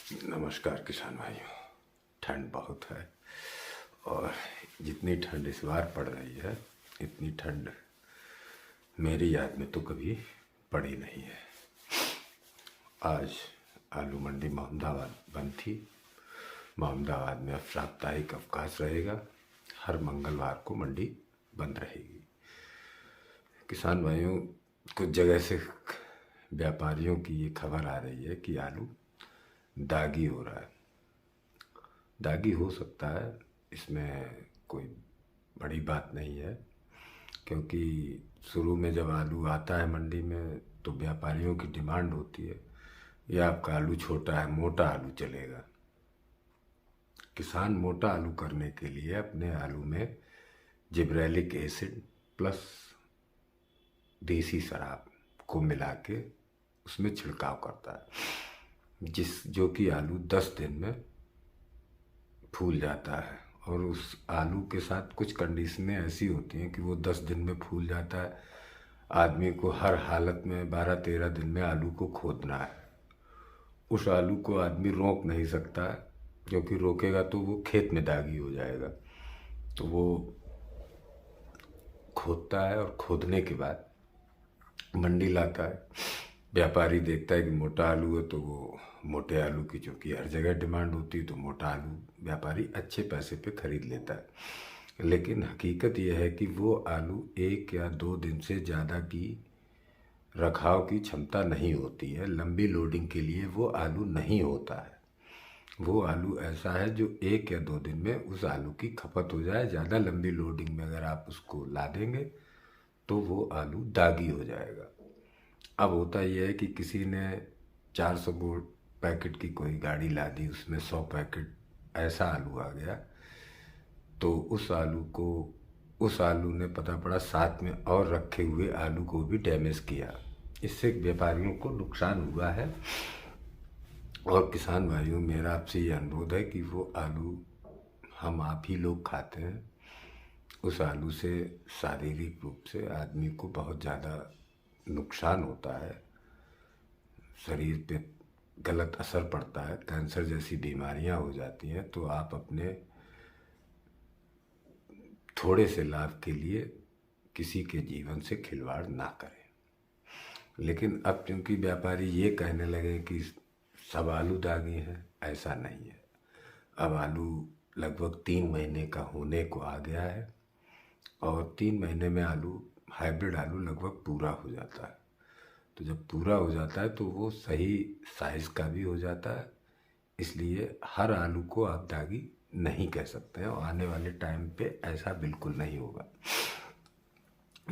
नमस्कार किसान भाइयों। ठंड बहुत है और जितनी ठंड इस बार पड़ रही है इतनी ठंड मेरी याद में तो कभी पड़ी नहीं है। आज आलू मंडी मोहम्मदाबाद बंद थी। मोहम्मदाबाद में अब साप्ताहिक अवकाश रहेगा। हर मंगलवार को मंडी बंद रहेगी। किसान भाइयों, कुछ जगह से व्यापारियों की ये खबर आ रही है कि आलू दागी हो रहा है। दागी हो सकता है, इसमें कोई बड़ी बात नहीं है, क्योंकि शुरू में जब आलू आता है मंडी में तो व्यापारियों की डिमांड होती है ये आपका आलू छोटा है, मोटा आलू चलेगा। किसान मोटा आलू करने के लिए अपने आलू में जिब्रेलिक एसिड प्लस देसी शराब को मिला के उसमें छिड़काव करता है, जो कि आलू 10 दिन में फूल जाता है। और उस आलू के साथ कुछ कंडीशनें ऐसी होती हैं कि वो 10 दिन में फूल जाता है। आदमी को हर हालत में 12-13 दिन में आलू को खोदना है। उस आलू को आदमी रोक नहीं सकता है, क्योंकि रोकेगा तो वो खेत में दागी हो जाएगा। तो वो खोदता है और खोदने के बाद मंडी लाता है। व्यापारी देखता है कि मोटा आलू है तो वो मोटे आलू की, चूँकि हर जगह डिमांड होती है, तो मोटा आलू व्यापारी अच्छे पैसे पे खरीद लेता है। लेकिन हकीकत यह है कि वो आलू 1 या 2 दिन से ज़्यादा की रखाव की क्षमता नहीं होती है। लंबी लोडिंग के लिए वो आलू नहीं होता है। वो आलू ऐसा है जो 1 या 2 दिन में उस आलू की खपत हो जाए। ज़्यादा लंबी लोडिंग में अगर आप उसको ला देंगे तो वो आलू दागी हो जाएगा। अब होता यह है कि किसी ने 400 पैकेट की कोई गाड़ी ला दी, उसमें 100 पैकेट ऐसा आलू आ गया, तो उस आलू ने पता पड़ा साथ में और रखे हुए आलू को भी डैमेज किया। इससे व्यापारियों को नुकसान हुआ है। और किसान भाइयों, मेरा आपसे ये अनुरोध है कि वो आलू हम आप ही लोग खाते हैं, उस आलू से शारीरिक रूप से आदमी को बहुत ज़्यादा नुकसान होता है। शरीर पे गलत असर पड़ता है, कैंसर जैसी बीमारियां हो जाती हैं। तो आप अपने थोड़े से लाभ के लिए किसी के जीवन से खिलवाड़ ना करें। लेकिन अब क्योंकि व्यापारी ये कहने लगे कि सब आलू दागी हैं, ऐसा नहीं है। अब आलू लगभग 3 महीने का होने को आ गया है और 3 महीने में आलू, हाइब्रिड आलू लगभग पूरा हो जाता है। तो जब पूरा हो जाता है तो वो सही साइज़ का भी हो जाता है। इसलिए हर आलू को आप दागी नहीं कह सकते हैं और आने वाले टाइम पे ऐसा बिल्कुल नहीं होगा।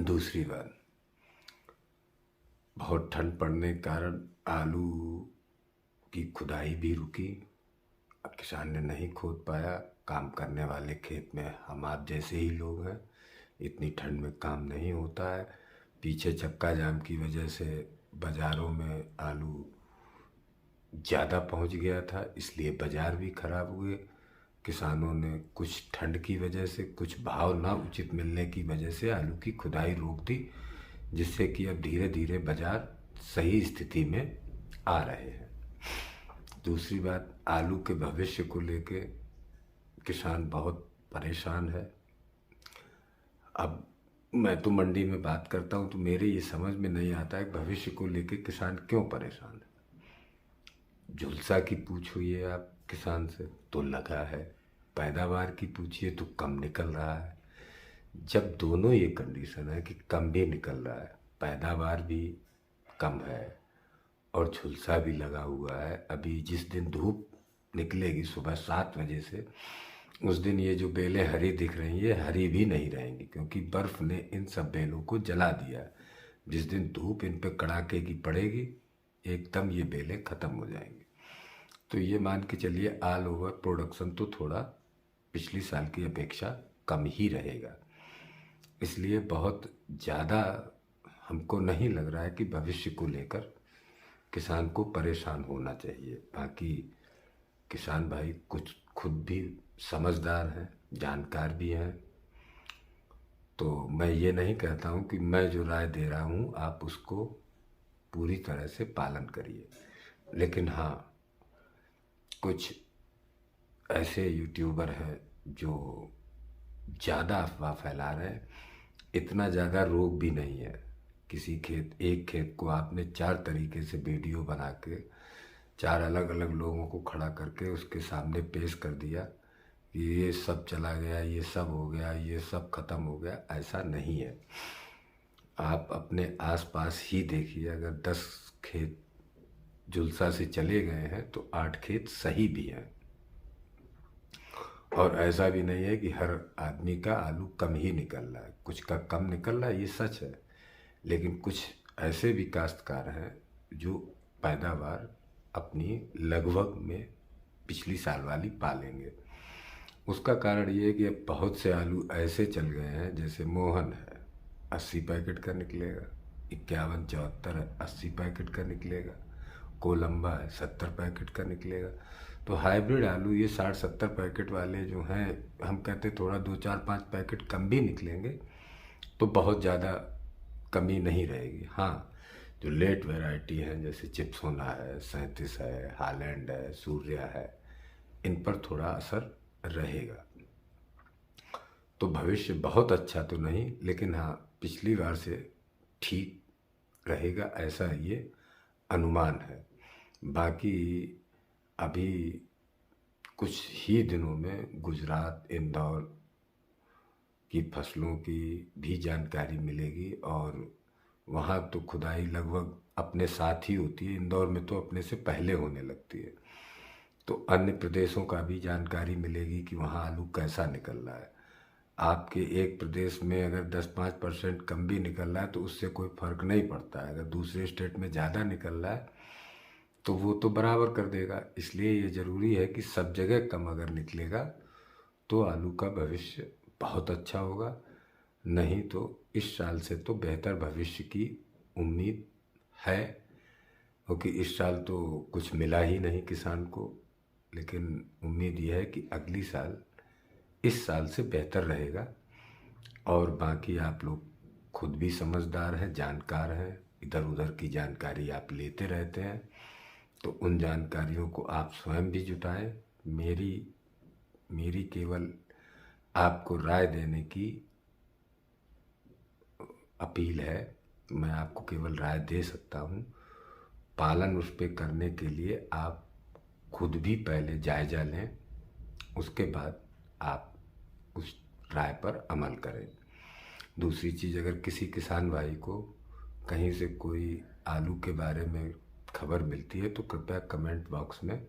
दूसरी बात, बहुत ठंड पड़ने के कारण आलू की खुदाई भी रुकी। किसान ने नहीं खोद पाया। काम करने वाले खेत में हम आप जैसे ही लोग हैं, इतनी ठंड में काम नहीं होता है। पीछे चक्का जाम की वजह से बाज़ारों में आलू ज़्यादा पहुंच गया था, इसलिए बाज़ार भी ख़राब हुए। किसानों ने कुछ ठंड की वजह से, कुछ भाव ना उचित मिलने की वजह से आलू की खुदाई रोक दी, जिससे कि अब धीरे धीरे बाज़ार सही स्थिति में आ रहे हैं। दूसरी बात, आलू के भविष्य को लेके किसान बहुत परेशान है। अब मैं तो मंडी में बात करता हूँ तो मेरे ये समझ में नहीं आता है भविष्य को लेके किसान क्यों परेशान है। झुलसा की पूछिए आप किसान से तो लगा है, पैदावार की पूछिए तो कम निकल रहा है। जब दोनों ये कंडीशन है कि कम भी निकल रहा है, पैदावार भी कम है और झुलसा भी लगा हुआ है, अभी जिस दिन धूप निकलेगी सुबह 7 बजे से, उस दिन ये जो बेलें हरी दिख रही हैं ये हरी भी नहीं रहेंगी, क्योंकि बर्फ़ ने इन सब बेलों को जला दिया। जिस दिन धूप इन पे कड़ाके की पड़ेगी एकदम ये बेलें ख़त्म हो जाएंगी। तो ये मान के चलिए ऑल ओवर प्रोडक्शन तो थोड़ा पिछली साल की अपेक्षा कम ही रहेगा। इसलिए बहुत ज़्यादा हमको नहीं लग रहा है कि भविष्य को लेकर किसान को परेशान होना चाहिए। बाकी किसान भाई कुछ खुद भी समझदार हैं, जानकार भी हैं, तो मैं ये नहीं कहता हूँ कि मैं जो राय दे रहा हूँ आप उसको पूरी तरह से पालन करिए। लेकिन हाँ, कुछ ऐसे यूट्यूबर हैं जो ज़्यादा अफवाह फैला रहे हैं। इतना ज़्यादा रोग भी नहीं है। एक खेत को आपने 4 तरीके से वीडियो बना के 4 अलग अलग लोगों को खड़ा करके उसके सामने पेश कर दिया कि ये सब चला गया, ये सब हो गया, ये सब खत्म हो गया। ऐसा नहीं है। आप अपने आसपास ही देखिए, अगर 10 खेत जुलसा से चले गए हैं तो 8 खेत सही भी हैं। और ऐसा भी नहीं है कि हर आदमी का आलू कम ही निकल रहा है, कुछ का कम निकल रहा है, ये सच है। लेकिन कुछ ऐसे भी काश्तकार हैं जो पैदावार अपनी लगभग में पिछली साल वाली पा लेंगे। उसका कारण ये है कि अब बहुत से आलू ऐसे चल गए हैं, जैसे मोहन है 80 पैकेट का निकलेगा, 51, 74 है 80 पैकेट का निकलेगा, कोलंबा है 70 पैकेट का निकलेगा। तो हाइब्रिड आलू ये 60-70 पैकेट वाले जो हैं, हम कहते थोड़ा 2, 4, 5 पैकेट कम भी निकलेंगे तो बहुत ज़्यादा कमी नहीं रहेगी। हाँ, जो लेट वैरायटी हैं जैसे चिप्सोना है, 37 है, हालैंड है, सूर्या है, इन पर थोड़ा असर रहेगा। तो भविष्य बहुत अच्छा तो नहीं, लेकिन हाँ पिछली बार से ठीक रहेगा, ऐसा ये अनुमान है। बाकी अभी कुछ ही दिनों में गुजरात, इंदौर की फसलों की भी जानकारी मिलेगी और वहाँ तो खुदाई लगभग अपने साथ ही होती है। इंदौर में तो अपने से पहले होने लगती है। तो अन्य प्रदेशों का भी जानकारी मिलेगी कि वहाँ आलू कैसा निकल रहा है। आपके एक प्रदेश में अगर 10-5% कम भी निकल रहा है तो उससे कोई फ़र्क नहीं पड़ता है। अगर दूसरे स्टेट में ज़्यादा निकल रहा है तो वो तो बराबर कर देगा। इसलिए ये ज़रूरी है कि सब जगह कम अगर निकलेगा तो आलू का भविष्य बहुत अच्छा होगा। नहीं तो इस साल से तो बेहतर भविष्य की उम्मीद है, क्योंकि इस साल तो कुछ मिला ही नहीं किसान को। लेकिन उम्मीद यह है कि अगली साल इस साल से बेहतर रहेगा। और बाकी आप लोग खुद भी समझदार हैं, जानकार हैं, इधर उधर की जानकारी आप लेते रहते हैं, तो उन जानकारियों को आप स्वयं भी जुटाएं। मेरी केवल आपको राय देने की अपील है। मैं आपको केवल राय दे सकता हूँ। पालन उस पर करने के लिए आप खुद भी पहले जायज़ा लें, उसके बाद आप उस राय पर अमल करें। दूसरी चीज़, अगर किसी किसान भाई को कहीं से कोई आलू के बारे में खबर मिलती है तो कृपया कमेंट बॉक्स में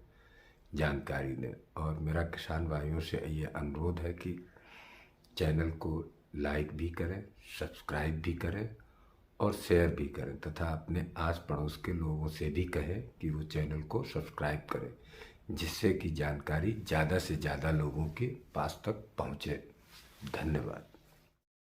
जानकारी दें। और मेरा किसान भाइयों से ये अनुरोध है कि चैनल को लाइक भी करें, सब्सक्राइब भी करें और शेयर भी करें, तथा अपने आस पड़ोस के लोगों से भी कहें कि वो चैनल को सब्सक्राइब करें, जिससे कि जानकारी ज़्यादा से ज़्यादा लोगों के पास तक पहुँचे। धन्यवाद।